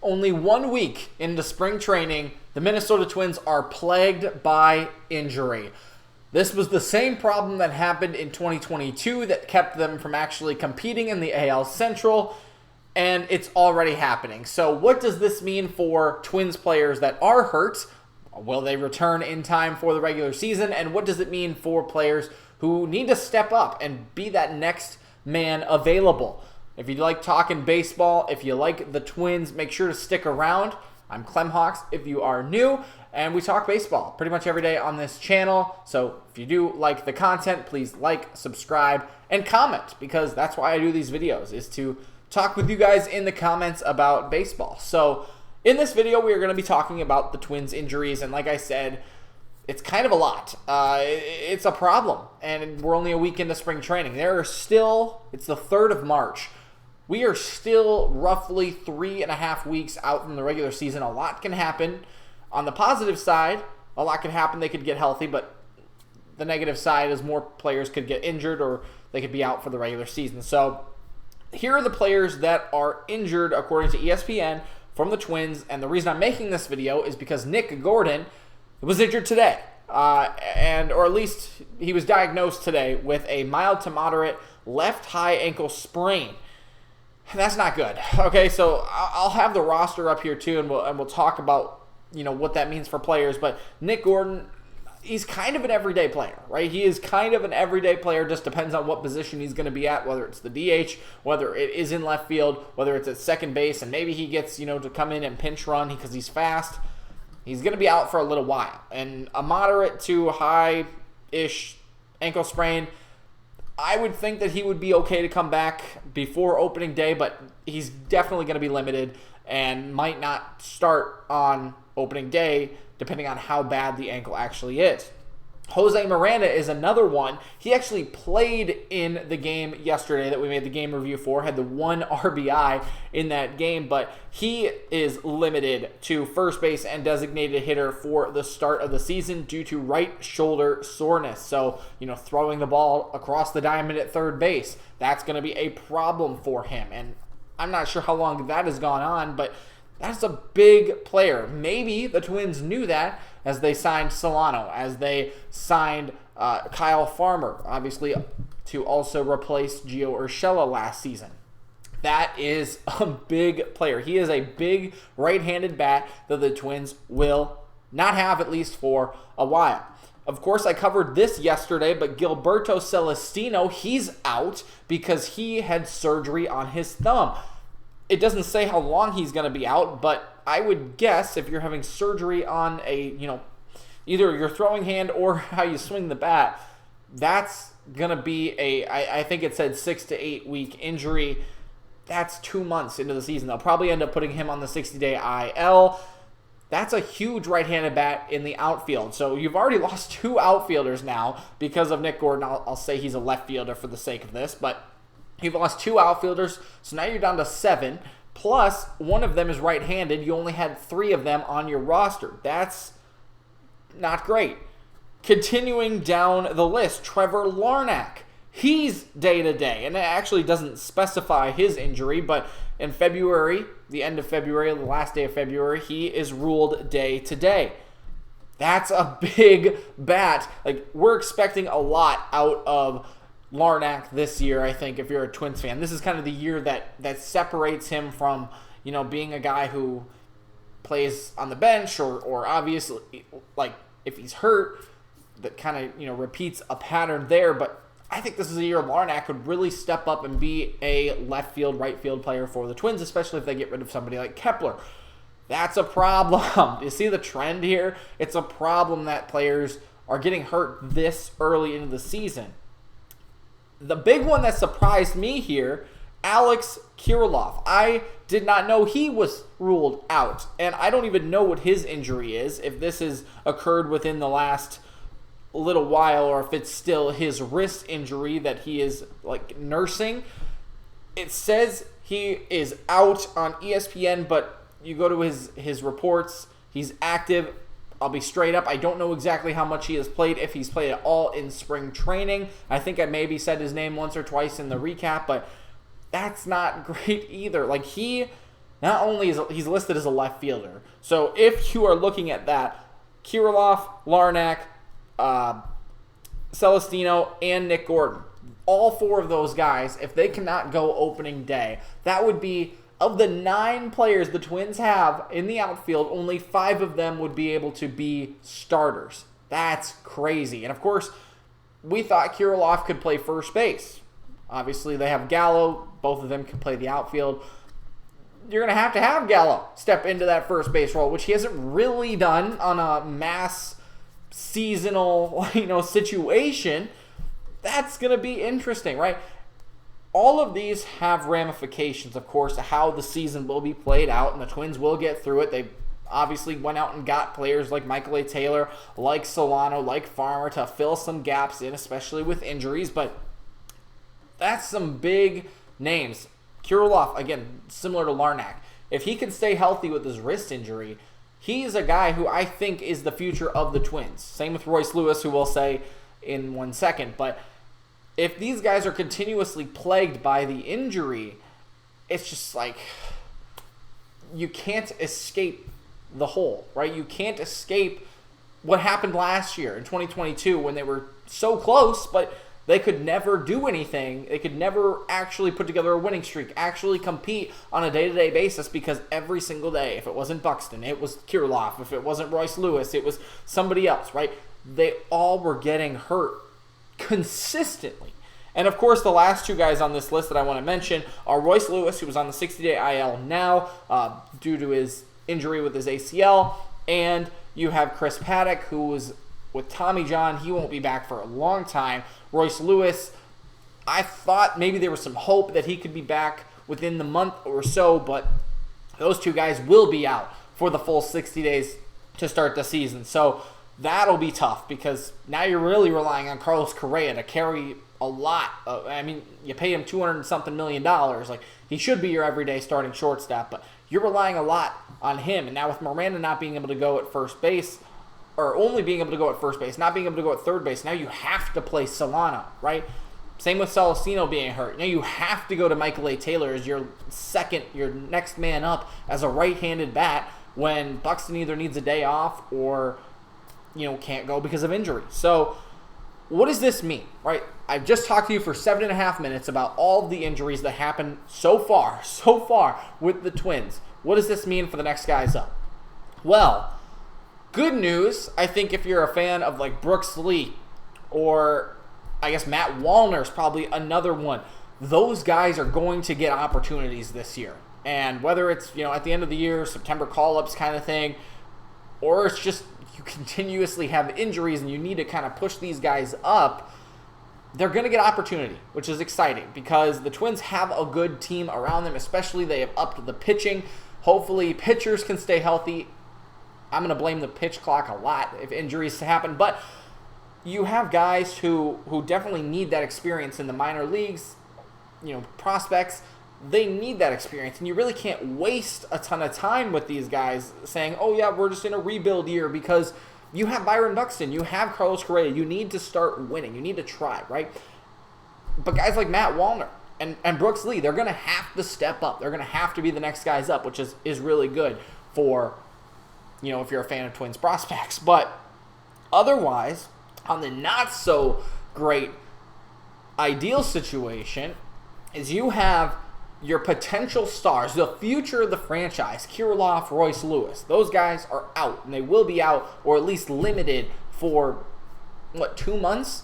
Only 1 week into spring training, the Minnesota Twins are plagued by injury. This was the same problem that happened in 2022 that kept them from actually competing in the AL Central, and it's already happening. So what does this mean for Twins players that are hurt? Will they return in time for the regular season? And what does it mean for players who need to step up and be that next man available? If you like talking baseball, if you like the Twins, make sure to stick around. I'm Clemhawks if you are new, and we talk baseball pretty much every day on this channel. So if you do like the content, please like, subscribe, and comment, because that's why I do these videos, is to talk with you guys in the comments about baseball. So in this video, we are going to be talking about the Twins' injuries, and like I said, it's kind of a lot. It's a problem, and we're only a week into spring training. It's the 3rd of March. We are still roughly 3.5 weeks out from the regular season. A lot can happen. On the positive side, a lot can happen. They could get healthy, but the negative side is more players could get injured or they could be out for the regular season. So here are the players that are injured according to ESPN from the Twins, and the reason I'm making this video is because Nick Gordon was injured today, or at least he was diagnosed today with a mild to moderate left high ankle sprain. That's not good. Okay, so I'll have the roster up here too, and we'll talk about what that means for players. But Nick Gordon, he's kind of an everyday player, right? He is kind of an everyday player. Just depends on what position he's going to be at, whether it's the DH, whether it is in left field, whether it's at second base, and maybe he gets to come in and pinch run because he's fast. He's going to be out for a little while, and a moderate to high-ish ankle sprain, I would think that he would be okay to come back before opening day, but he's definitely going to be limited and might not start on opening day, depending on how bad the ankle actually is. Jose Miranda is another one. He actually played in the game yesterday that we made the game review for, had the 1 RBI in that game, but he is limited to first base and designated hitter for the start of the season due to right shoulder soreness. So, throwing the ball across the diamond at third base, that's going to be a problem for him. And I'm not sure how long that has gone on, but that's a big player. Maybe the Twins knew that as they signed Solano, as they signed Kyle Farmer, obviously, to also replace Gio Urshela last season. That is a big player. He is a big right-handed bat that the Twins will not have, at least for a while. Of course, I covered this yesterday, but Gilberto Celestino, he's out because he had surgery on his thumb. It doesn't say how long he's going to be out, but I would guess if you're having surgery on either your throwing hand or how you swing the bat, that's going to be I think it said 6 to 8 week injury. That's 2 months into the season. They'll probably end up putting him on the 60-day IL. That's a huge right-handed bat in the outfield. So you've already lost 2 outfielders now because of Nick Gordon. I'll say he's a left fielder for the sake of this, but you've lost 2 outfielders, so now you're down to 7. Plus, one of them is right-handed. You only had 3 of them on your roster. That's not great. Continuing down the list, Trevor Larnach. He's day-to-day, and it actually doesn't specify his injury, but in February, the end of February, the last day of February, he is ruled day-to-day. That's a big bat. We're expecting a lot out of Larnach this year, I think, if you're a Twins fan. This is kind of the year that separates him from, being a guy who plays on the bench or obviously, if he's hurt, that kind of, repeats a pattern there. But I think this is a year Larnach would really step up and be a left field, right field player for the Twins, especially if they get rid of somebody like Kepler. That's a problem. You see the trend here? It's a problem that players are getting hurt this early into the season. The big one that surprised me here, Alex Kirilloff. I did not know he was ruled out, and I don't even know what his injury is, if this has occurred within the last little while or if it's still his wrist injury that he is nursing. It says he is out on ESPN, but you go to his reports, he's active. I'll be straight up, I don't know exactly how much he has played, if he's played at all in spring training. I think I maybe said his name once or twice in the recap, but that's not great either. He not only is he's listed as a left fielder. So if you are looking at that, Kirilloff, Larnack, Celestino, and Nick Gordon, all 4 of those guys, if they cannot go opening day, that would be, of the 9 players the Twins have in the outfield, only 5 of them would be able to be starters. That's crazy. And of course, we thought Kirilloff could play first base. Obviously, they have Gallo. Both of them can play the outfield. You're going to have Gallo step into that first base role, which he hasn't really done on a mass seasonal, situation. That's going to be interesting, right? All of these have ramifications, of course, to how the season will be played out, and the Twins will get through it. They obviously went out and got players like Michael A. Taylor, like Solano, like Farmer to fill some gaps in, especially with injuries, but that's some big names. Kirilloff, again, similar to Larnack. If he can stay healthy with his wrist injury, he's a guy who I think is the future of the Twins. Same with Royce Lewis, who we'll say in 1 second. But if these guys are continuously plagued by the injury, it's just like you can't escape the hole, right? You can't escape what happened last year in 2022 when they were so close, but they could never do anything. They could never actually put together a winning streak, actually compete on a day-to-day basis, because every single day, if it wasn't Buxton, it was Kirilloff. If it wasn't Royce Lewis, it was somebody else, right? They all were getting hurt consistently. And of course, the last 2 guys on this list that I want to mention are Royce Lewis, who was on the 60-day IL now due to his injury with his ACL, and you have Chris Paddock, who was with Tommy John. He won't be back for a long time. Royce Lewis, I thought maybe there was some hope that he could be back within the month or so, but those 2 guys will be out for the full 60 days to start the season. So that'll be tough, because now you're really relying on Carlos Correa to carry a lot. You pay him $200-something million. Like, he should be your everyday starting shortstop, but you're relying a lot on him. And now with Miranda not being able to go at first base, or only being able to go at first base, not being able to go at third base, now you have to play Solano, right? Same with Celestino being hurt. Now you have to go to Michael A. Taylor as your next man up as a right-handed bat when Buxton either needs a day off or, can't go because of injury. So what does this mean, right? I've just talked to you for 7.5 minutes about all the injuries that happened so far with the Twins. What does this mean for the next guys up? Well, good news, I think, if you're a fan of like Brooks Lee, or I guess Matt Wallner's probably another one. Those guys are going to get opportunities this year. And whether it's, at the end of the year, September call-ups kind of thing, or it's just you continuously have injuries and you need to kind of push these guys up, they're going to get opportunity, which is exciting because the Twins have a good team around them, especially they have upped the pitching. Hopefully pitchers can stay healthy. I'm going to blame the pitch clock a lot if injuries happen, but you have guys who definitely need that experience in the minor leagues. Prospects, they need that experience, and you really can't waste a ton of time with these guys saying, oh yeah, we're just in a rebuild year, because you have Byron Buxton, you have Carlos Correa, you need to start winning, you need to try, right? But guys like Matt Wallner and Brooks Lee, they're going to have to step up. They're going to have to be the next guys up, which is really good for, if you're a fan of Twins prospects. But otherwise, on the not so great ideal situation, is you have your potential stars, the future of the franchise, Kirilloff, Royce Lewis. Those guys are out, and they will be out, or at least limited for, 2 months?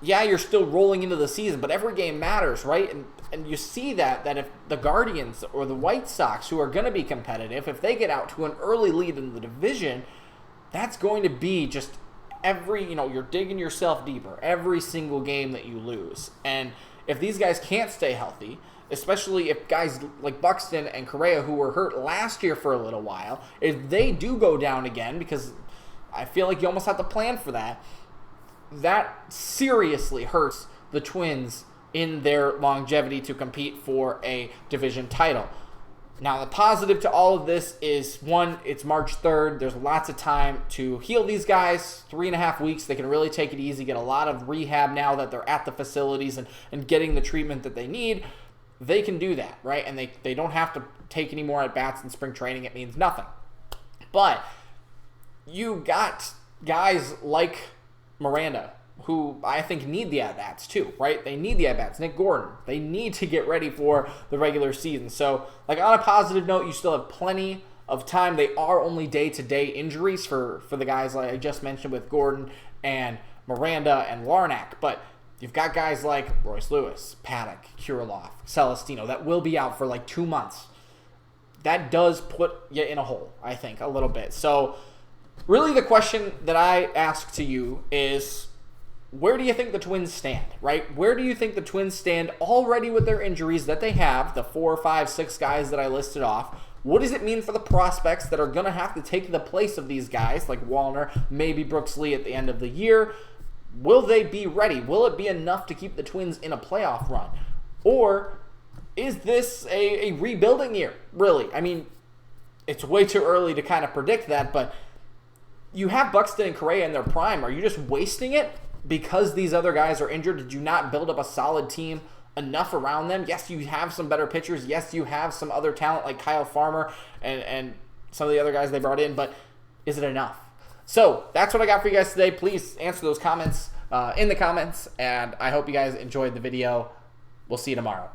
Yeah, you're still rolling into the season, but every game matters, right? And you see that if the Guardians or the White Sox, who are going to be competitive, if they get out to an early lead in the division, that's going to be just you're digging yourself deeper every single game that you lose. And if these guys can't stay healthy, especially if guys like Buxton and Correa, who were hurt last year for a little while, if they do go down again, because I feel like you almost have to plan for that, that seriously hurts the Twins in their longevity to compete for a division title. Now, the positive to all of this is, one, it's March 3rd. There's lots of time to heal these guys. 3.5 weeks. They can really take it easy, get a lot of rehab now that they're at the facilities and getting the treatment that they need. they can do that, right? And they don't have to take any more at-bats in spring training. It means nothing. But you got guys like Miranda, who I think need the at-bats too, right? They need the at-bats. Nick Gordon, they need to get ready for the regular season. So, like, on a positive note, you still have plenty of time. They are only day-to-day injuries for the guys like I just mentioned with Gordon and Miranda and Larnack. But you've got guys like Royce Lewis, Paddock, Kirilloff, Celestino that will be out for like 2 months. That does put you in a hole, I think, a little bit. So, really the question that I ask to you is, where do you think the Twins stand, right? Where do you think the Twins stand already with their injuries that they have, the 4, 5, 6 guys that I listed off? What does it mean for the prospects that are going to have to take the place of these guys, like Wallner, maybe Brooks Lee at the end of the year? Will they be ready? Will it be enough to keep the Twins in a playoff run? Or is this a rebuilding year, really? I mean, it's way too early to kind of predict that, but you have Buxton and Correa in their prime. Are you just wasting it because these other guys are injured? Did you not build up a solid team enough around them? Yes, you have some better pitchers. Yes, you have some other talent like Kyle Farmer and some of the other guys they brought in, but is it enough? So that's what I got for you guys today. Please answer those comments in the comments, and I hope you guys enjoyed the video. We'll see you tomorrow.